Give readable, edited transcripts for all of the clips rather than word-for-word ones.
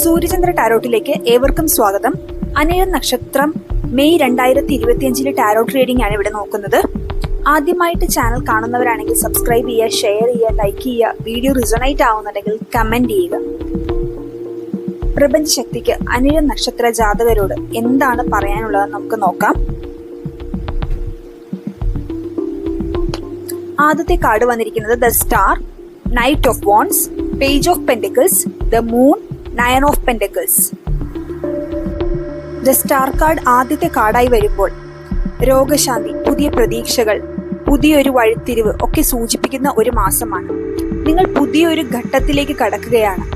സൂര്യചന്ദ്ര ടാരോട്ടിലേക്ക് ഏവർക്കും സ്വാഗതം. അനിഴം നക്ഷത്രം മെയ് 2025 ടാരോട്ട് റീഡിംഗ് ആണ് ഇവിടെ നോക്കുന്നത്. ആദ്യമായിട്ട് ചാനൽ കാണുന്നവരാണെങ്കിൽ സബ്സ്ക്രൈബ് ചെയ്യുക, ഷെയർ ചെയ്യുക, ലൈക്ക് ചെയ്യുക. വീഡിയോ റിസണേറ്റ് ആവുന്നുണ്ടെങ്കിൽ കമന്റ് ചെയ്യുക. പ്രപഞ്ച ശക്തിക്ക് അനിഴം നക്ഷത്ര ജാതകരോട് എന്താണ് പറയാനുള്ളതെന്ന് നമുക്ക് നോക്കാം. ആദ്യത്തെ കാർഡ് വന്നിരിക്കുന്നത് the star, knight of wands, page of pentacles, the moon, nine of pentacles. The star card ആദ്യത്തെ കാർഡായി വരുമ്പോൾ രോഗശാന്തി, പുതിയ പ്രതീക്ഷകൾ, പുതിയൊരു വഴിത്തിരിവ് ഒക്കെ സൂചിപ്പിക്കുന്ന ഒരു മാസമാണ്. നിങ്ങൾ പുതിയൊരു ഘട്ടത്തിലേക്ക് കടക്കുകയാണ്.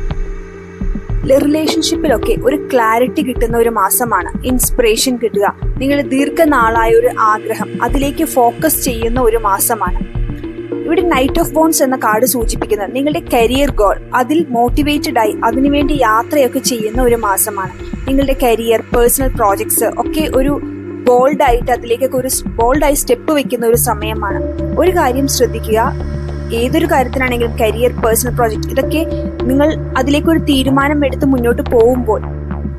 റിലേഷൻഷിപ്പിലൊക്കെ ഒരു ക്ലാരിറ്റി കിട്ടുന്ന ഒരു മാസമാണ്. ഇൻസ്പിറേഷൻ കിട്ടുക, നിങ്ങളുടെ ദീർഘനാളായ ഒരു ആഗ്രഹം അതിലേക്ക് ഫോക്കസ് ചെയ്യുന്ന ഒരു മാസമാണ്. ഇവിടെ നൈറ്റ് ഓഫ് വോൺസ് എന്ന കാർഡ് സൂചിപ്പിക്കുന്നത് നിങ്ങളുടെ കരിയർ ഗോൾ, അതിൽ മോട്ടിവേറ്റഡ് ആയി അതിനുവേണ്ടി യാത്രയൊക്കെ ചെയ്യുന്ന ഒരു മാസമാണ്. നിങ്ങളുടെ കരിയർ, പേഴ്സണൽ പ്രോജക്ട്സ് ഒക്കെ ഒരു ബോൾഡായിട്ട് അതിലേക്കൊക്കെ ഒരു ബോൾഡായി സ്റ്റെപ്പ് വെക്കുന്ന ഒരു സമയമാണ്. ഒരു കാര്യം ശ്രദ്ധിക്കുക, ഏതൊരു കാര്യത്തിനാണെങ്കിലും കരിയർ, പേഴ്സണൽ പ്രോജക്ട്, ഇതൊക്കെ നിങ്ങൾ അതിലേക്കൊരു തീരുമാനം എടുത്ത് മുന്നോട്ട് പോകുമ്പോൾ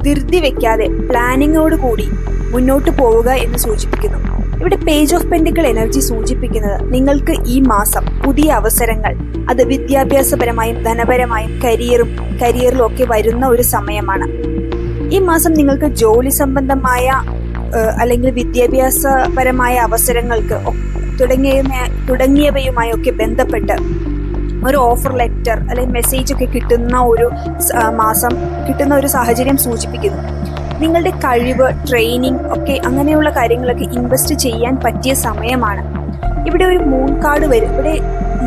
ധൃതി വെക്കാതെ പ്ലാനിങ്ങോട് കൂടി മുന്നോട്ട് പോവുക എന്ന് സൂചിപ്പിക്കുന്നു. ഇവിടെ പേജ് ഓഫ് പെന്റിക്കിൾ എനർജി സൂചിപ്പിക്കുന്നത് നിങ്ങൾക്ക് ഈ മാസം പുതിയ അവസരങ്ങൾ, അത് വിദ്യാഭ്യാസപരമായും ധനപരമായും കരിയറിലും ഒക്കെ വരുന്ന ഒരു സമയമാണ്. ഈ മാസം നിങ്ങൾക്ക് ജോലി സംബന്ധമായ അല്ലെങ്കിൽ വിദ്യാഭ്യാസപരമായ അവസരങ്ങൾക്ക് തുടങ്ങിയവയുമായി ഒക്കെ ബന്ധപ്പെട്ട് ഒരു ഓഫർ ലെറ്റർ അല്ലെങ്കിൽ മെസ്സേജ് ഒക്കെ കിട്ടുന്ന ഒരു സാഹചര്യം സൂചിപ്പിക്കുന്നു. നിങ്ങളുടെ കഴിവ്, ട്രെയിനിങ് ഒക്കെ അങ്ങനെയുള്ള കാര്യങ്ങളൊക്കെ ഇൻവെസ്റ്റ് ചെയ്യാൻ പറ്റിയ സമയമാണ്. ഇവിടെ ഒരു മൂൺ കാർഡ് ഇവിടെ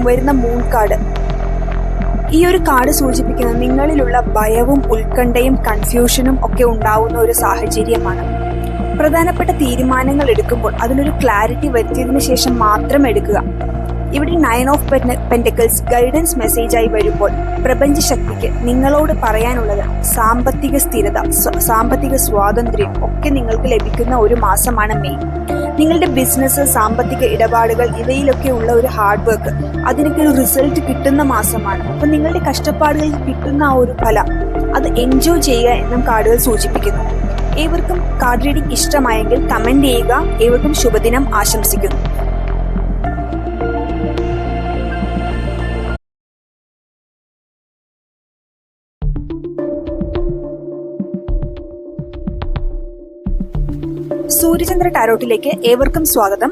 വരുന്ന മൂൺ കാർഡ്, ഈ ഒരു കാർഡ് സൂചിപ്പിക്കുന്നത് നിങ്ങളിലുള്ള ഭയവും ഉത്കണ്ഠയും കൺഫ്യൂഷനും ഒക്കെ ഉണ്ടാവുന്ന ഒരു സാഹചര്യമാണ്. പ്രധാനപ്പെട്ട തീരുമാനങ്ങൾ എടുക്കുമ്പോൾ അതിനൊരു ക്ലാരിറ്റി വരുത്തിയതിനു ശേഷം മാത്രം എടുക്കുക. ഇവിടെ നയൻ ഓഫ് പെന്റിക്കിൾസ് ഗൈഡൻസ് മെസ്സേജായി വരുമ്പോൾ പ്രപഞ്ച ശക്തിക്ക് നിങ്ങളോട് പറയാനുള്ളത് സാമ്പത്തിക സ്ഥിരത, സാമ്പത്തിക സ്വാതന്ത്ര്യം ഒക്കെ നിങ്ങൾക്ക് ലഭിക്കുന്ന ഒരു മാസമാണ് മെയ്. നിങ്ങളുടെ ബിസിനസ്, സാമ്പത്തിക ഇടപാടുകൾ ഇവയിലൊക്കെ ഉള്ള ഒരു ഹാർഡ് വർക്ക്, അതിനൊക്കെ ഒരു റിസൾട്ട് കിട്ടുന്ന മാസമാണ്. അപ്പൊ നിങ്ങളുടെ കഷ്ടപ്പാടുകൾക്ക് കിട്ടുന്ന ആ ഒരു ഫലം അത് എൻജോയ് ചെയ്യുക എന്നും കാർഡുകൾ സൂചിപ്പിക്കുന്നു. ഏവർക്കും കാർഡ് റീഡിംഗ് ഇഷ്ടമായെങ്കിൽ കമന്റ് ചെയ്യുക. ഏവർക്കും ശുഭദിനം ആശംസിക്കുന്നു. സൂര്യചന്ദ്ര ടാരോട്ടിലേക്ക് ഏവർക്കും സ്വാഗതം.